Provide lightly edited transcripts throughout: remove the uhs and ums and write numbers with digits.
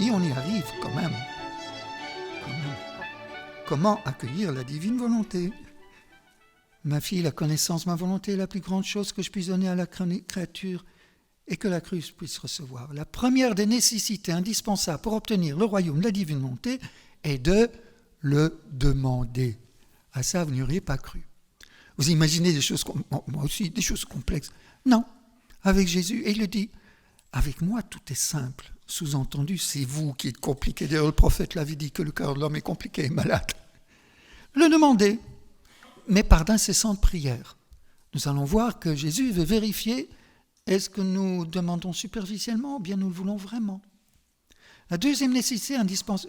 Et on y arrive quand même. Comment accueillir la divine volonté ? Ma fille, la connaissance de ma volonté est la plus grande chose que je puisse donner à la créature et que la créature puisse recevoir. La première des nécessités indispensables pour obtenir le royaume de la divine volonté est de le demander. À ça, vous n'y auriez pas cru. Vous imaginez des choses, moi aussi, des choses complexes. Non, avec Jésus, et il le dit, avec moi tout est simple. Sous-entendu, c'est vous qui êtes compliqué. D'ailleurs, le prophète l'avait dit que le cœur de l'homme est compliqué et malade. Le demander, mais par d'incessantes prières. Nous allons voir que Jésus veut vérifier est-ce que nous demandons superficiellement ou bien nous le voulons vraiment. La deuxième nécessité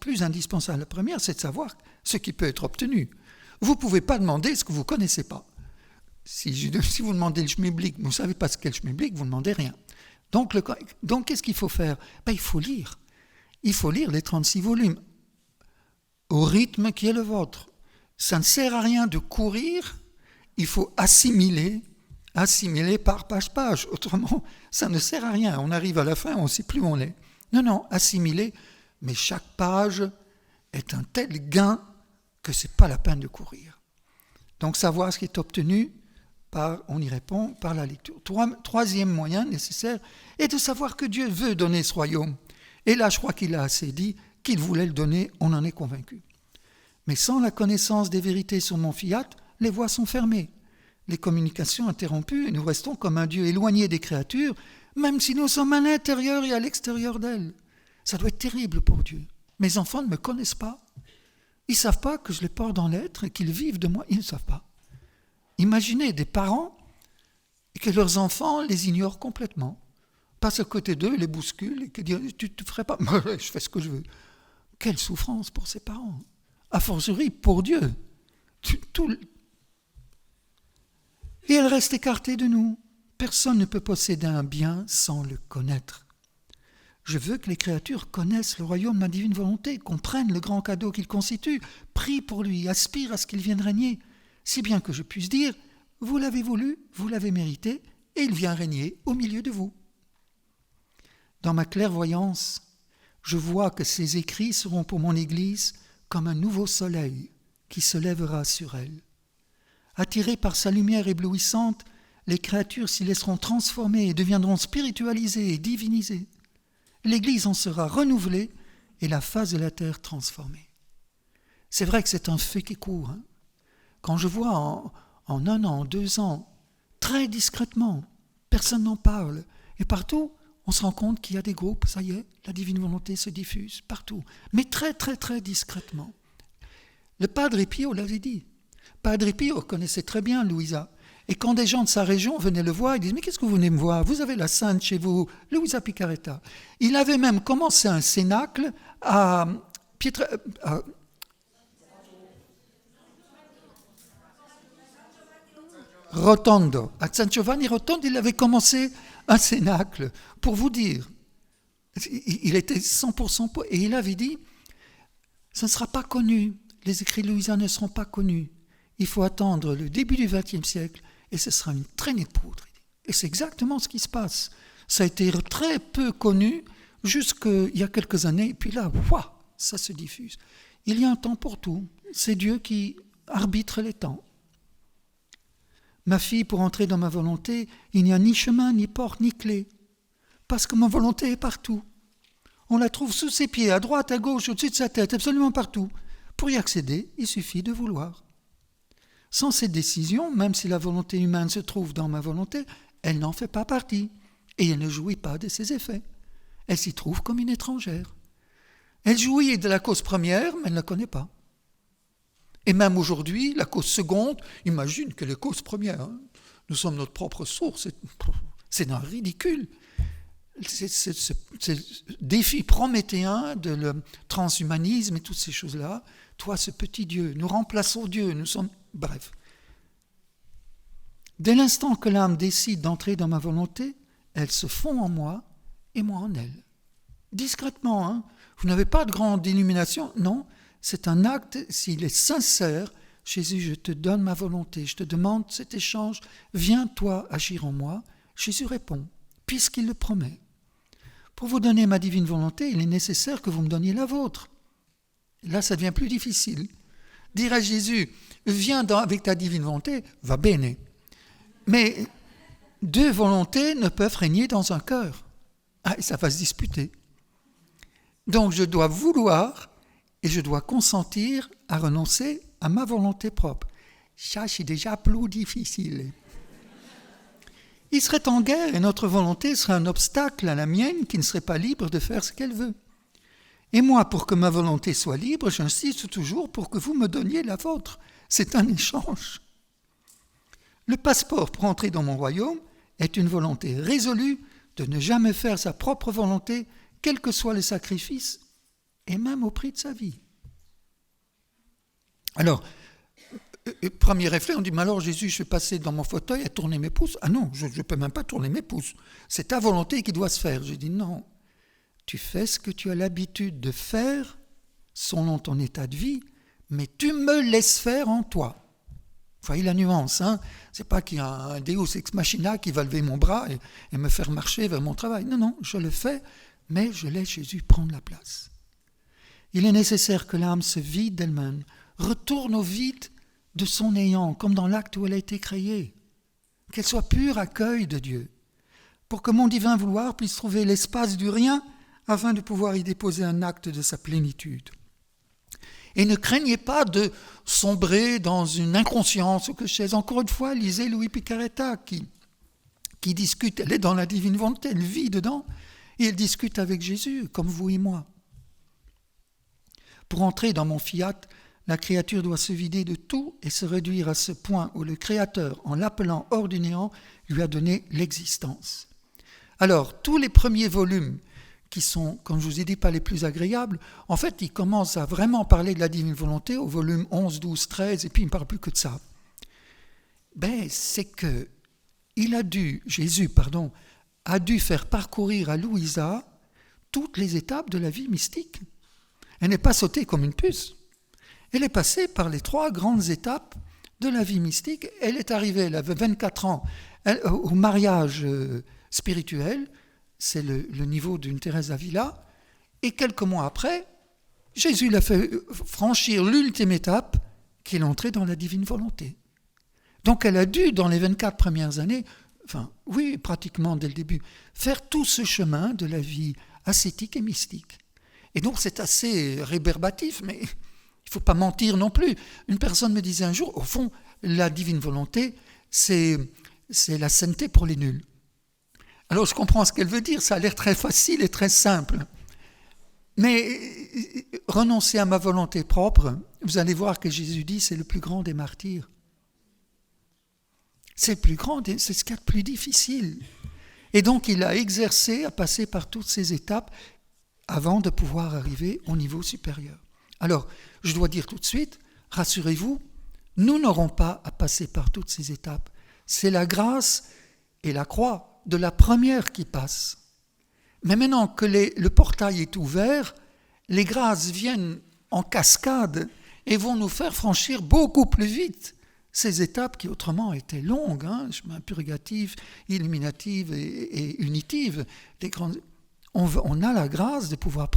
plus indispensable à la première, c'est de savoir ce qui peut être obtenu. Vous ne pouvez pas demander ce que vous ne connaissez pas. Si vous demandez le schmilblick, vous ne savez pas ce qu'est le schmilblick, vous ne demandez rien. Donc, qu'est-ce qu'il faut faire ? Il faut lire. Il faut lire les 36 volumes au rythme qui est le vôtre. Ça ne sert à rien de courir, il faut assimiler par page. Autrement, ça ne sert à rien. On arrive à la fin, on ne sait plus où on est. Non, assimiler, mais chaque page est un tel gain que ce n'est pas la peine de courir. Donc, savoir ce qui est obtenu, on y répond par la lecture. Troisième moyen nécessaire est de savoir que Dieu veut donner ce royaume. Et là, je crois qu'il a assez dit qu'il voulait le donner, on en est convaincu. Mais sans la connaissance des vérités sur mon fiat, les voies sont fermées, les communications interrompues, et nous restons comme un Dieu éloigné des créatures, même si nous sommes à l'intérieur et à l'extérieur d'elles. Ça doit être terrible pour Dieu. Mes enfants ne me connaissent pas. Ils ne savent pas que je les porte dans l'être et qu'ils vivent de moi. Ils ne savent pas. Imaginez des parents et que leurs enfants les ignorent complètement, passent à côté d'eux, les bousculent et que disent « tu ne ferais pas, je fais ce que je veux ». Quelle souffrance pour ces parents. A fortiori pour Dieu. Et elle reste écartée de nous. Personne ne peut posséder un bien sans le connaître. Je veux que les créatures connaissent le royaume de ma divine volonté, comprennent le grand cadeau qu'il constitue, prient pour lui, aspirent à ce qu'il vienne régner, si bien que je puisse dire « Vous l'avez voulu, vous l'avez mérité, et il vient régner au milieu de vous. » Dans ma clairvoyance, je vois que ces écrits seront pour mon Église comme un nouveau soleil qui se lèvera sur elle. Attirées par sa lumière éblouissante, les créatures s'y laisseront transformer et deviendront spiritualisées et divinisées. L'Église en sera renouvelée et la face de la terre transformée. C'est vrai que c'est un fait qui court. Quand je vois en 1 an, 2 ans, très discrètement, personne n'en parle, et partout, on se rend compte qu'il y a des groupes, ça y est, la divine volonté se diffuse partout, mais très, très, très discrètement. Le Padre Pio l'avait dit. Padre Pio connaissait très bien Luisa. Et quand des gens de sa région venaient le voir, ils disaient « Mais qu'est-ce que vous venez me voir ? Vous avez la sainte chez vous, Luisa Picaretta. » Il avait même commencé un cénacle à Rotondo. À San Giovanni Rotondo, il avait commencé un cénacle, pour vous dire. Il était 100% et il avait dit « Ce ne sera pas connu, les écrits de Luisa ne seront pas connus. Il faut attendre le début du XXe siècle et ce sera une traînée de poudre. » Et c'est exactement ce qui se passe. Ça a été très peu connu jusqu'il y a quelques années, et puis là, ça se diffuse. Il y a un temps pour tout. C'est Dieu qui arbitre les temps. Ma fille, pour entrer dans ma volonté, il n'y a ni chemin, ni porte, ni clé. Parce que ma volonté est partout. On la trouve sous ses pieds, à droite, à gauche, au-dessus de sa tête, absolument partout. Pour y accéder, il suffit de vouloir. Sans cette décision, même si la volonté humaine se trouve dans ma volonté, elle n'en fait pas partie. Et elle ne jouit pas de ses effets. Elle s'y trouve comme une étrangère. Elle jouit de la cause première, mais elle ne la connaît pas. Et même aujourd'hui, la cause seconde, imagine que les causes premières, nous sommes notre propre source, c'est un ridicule. C'est ce défi prométhéen de le transhumanisme et toutes ces choses-là. Toi, ce petit Dieu, nous remplaçons Dieu, nous sommes... Bref. Dès l'instant que l'âme décide d'entrer dans ma volonté, elle se fond en moi et moi en elle. Discrètement, vous n'avez pas de grande illumination, non. C'est un acte, s'il est sincère, Jésus, je te donne ma volonté, je te demande cet échange, viens toi agir en moi. Jésus répond, puisqu'il le promet. Pour vous donner ma divine volonté, il est nécessaire que vous me donniez la vôtre. Là, ça devient plus difficile. Dire à Jésus, viens avec ta divine volonté, va bene. Mais deux volontés ne peuvent régner dans un cœur. Ah, et ça va se disputer. Donc je dois vouloir et je dois consentir à renoncer à ma volonté propre. Ça, c'est déjà plus difficile. Il serait en guerre et notre volonté serait un obstacle à la mienne qui ne serait pas libre de faire ce qu'elle veut. Et moi, pour que ma volonté soit libre, j'insiste toujours pour que vous me donniez la vôtre. C'est un échange. Le passeport pour entrer dans mon royaume est une volonté résolue de ne jamais faire sa propre volonté, quels que soient les sacrifices, et même au prix de sa vie. Alors, premier réflexe, on dit, mais alors Jésus, je vais passer dans mon fauteuil à tourner mes pouces. Ah non, je ne peux même pas tourner mes pouces. C'est ta volonté qui doit se faire. Je dis, non, tu fais ce que tu as l'habitude de faire, selon ton état de vie, mais tu me laisses faire en toi. Vous voyez la nuance, hein? C'est pas qu'il y a un Deus ex machina qui va lever mon bras et me faire marcher vers mon travail. Non, non, je le fais, mais je laisse Jésus prendre la place. Il est nécessaire que l'âme se vide d'elle-même, retourne au vide de son néant, comme dans l'acte où elle a été créée, qu'elle soit pure accueil de Dieu, pour que mon divin vouloir puisse trouver l'espace du rien afin de pouvoir y déposer un acte de sa plénitude. Et ne craignez pas de sombrer dans une inconscience ou que je sais. Encore une fois, lisez Louis Picaretta qui discute, elle est dans la divine volonté, elle vit dedans, et elle discute avec Jésus, comme vous et moi. Pour entrer dans mon fiat, la créature doit se vider de tout et se réduire à ce point où le Créateur, en l'appelant hors du néant, lui a donné l'existence. Alors, tous les premiers volumes qui sont, comme je vous ai dit, pas les plus agréables, en fait, il commence à vraiment parler de la divine volonté au volume 11, 12, 13, et puis il ne parle plus que de ça. C'est que Jésus a dû faire parcourir à Louisa toutes les étapes de la vie mystique. Elle n'est pas sautée comme une puce. Elle est passée par les 3 grandes étapes de la vie mystique. Elle est arrivée, elle avait 24 ans, au mariage spirituel. C'est le niveau d'une Thérèse d'Avila. Et quelques mois après, Jésus l'a fait franchir l'ultime étape, qui est l'entrée dans la divine volonté. Donc elle a dû, dans les 24 premières années, pratiquement dès le début, faire tout ce chemin de la vie ascétique et mystique. Et donc c'est assez rébarbatif, mais il ne faut pas mentir non plus. Une personne me disait un jour, au fond, la divine volonté, c'est la sainteté pour les nuls. Alors je comprends ce qu'elle veut dire, ça a l'air très facile et très simple. Mais renoncer à ma volonté propre, vous allez voir que Jésus dit, c'est le plus grand des martyrs. C'est le plus grand, c'est ce qu'il y a de plus difficile. Et donc il a exercé à passer par toutes ces étapes avant de pouvoir arriver au niveau supérieur. Alors, je dois dire tout de suite, rassurez-vous, nous n'aurons pas à passer par toutes ces étapes. C'est la grâce et la croix de la première qui passe. Mais maintenant que le portail est ouvert, les grâces viennent en cascade et vont nous faire franchir beaucoup plus vite ces étapes qui autrement étaient longues, chemin purgatif, illuminative et unitive. On a la grâce de pouvoir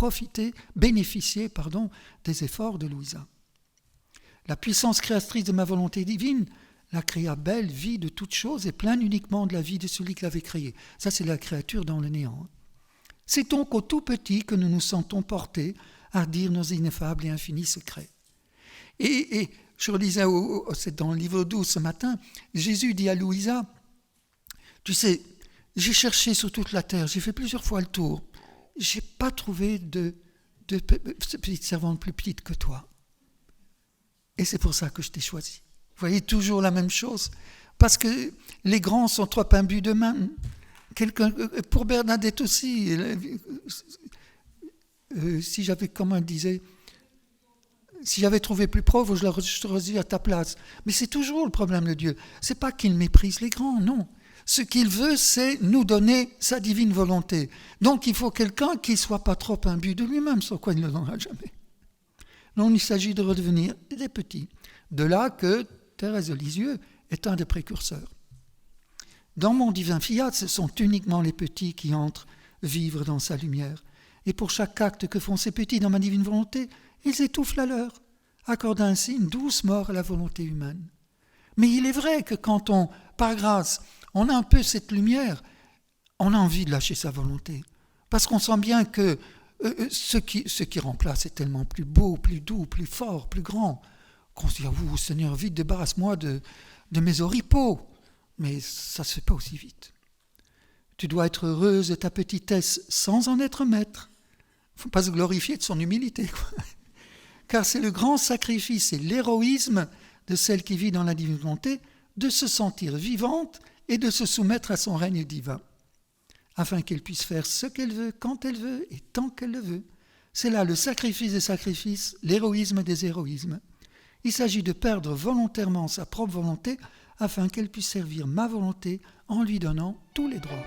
bénéficier des efforts de Louisa. La puissance créatrice de ma volonté divine la créa belle, vie de toutes choses et pleine uniquement de la vie de celui qui l'avait créée. Ça, c'est la créature dans le néant. C'est donc au tout petit que nous nous sentons portés à dire nos ineffables et infinis secrets. Et je relisais, c'est dans le livre 12 ce matin, Jésus dit à Louisa, tu sais, j'ai cherché sur toute la terre, j'ai fait plusieurs fois le tour, j'ai pas trouvé de petite servante plus petite que toi. Et c'est pour ça que je t'ai choisi. Vous voyez toujours la même chose, parce que les grands sont trop imbus d'eux-mêmes. Pour Bernadette aussi, si j'avais, comme elle disait, si j'avais trouvé plus pauvre, je l'aurais dit à ta place. Mais c'est toujours le problème de Dieu. C'est pas qu'il méprise les grands, non. Ce qu'il veut, c'est nous donner sa divine volonté. Donc il faut quelqu'un qui ne soit pas trop imbu de lui-même, sans quoi il ne le donnera jamais. Non, il s'agit de redevenir des petits. De là que Thérèse de Lisieux est un des précurseurs. Dans mon divin fiat, ce sont uniquement les petits qui entrent vivre dans sa lumière. Et pour chaque acte que font ces petits dans ma divine volonté, ils étouffent la leur, accordant ainsi une douce mort à la volonté humaine. Mais il est vrai que quand on, par grâce, on a un peu cette lumière, on a envie de lâcher sa volonté. Parce qu'on sent bien que ce qui remplace est tellement plus beau, plus doux, plus fort, plus grand, qu'on se dit, oh, Seigneur, vite, débarrasse-moi de mes oripeaux. Mais ça ne se fait pas aussi vite. Tu dois être heureuse de ta petitesse sans en être maître. Il ne faut pas se glorifier de son humilité, quoi. Car c'est le grand sacrifice et l'héroïsme de celle qui vit dans la divine volonté de se sentir vivante et de se soumettre à son règne divin, afin qu'elle puisse faire ce qu'elle veut, quand elle veut et tant qu'elle le veut. C'est là le sacrifice des sacrifices, l'héroïsme des héroïsmes. Il s'agit de perdre volontairement sa propre volonté afin qu'elle puisse servir ma volonté en lui donnant tous les droits.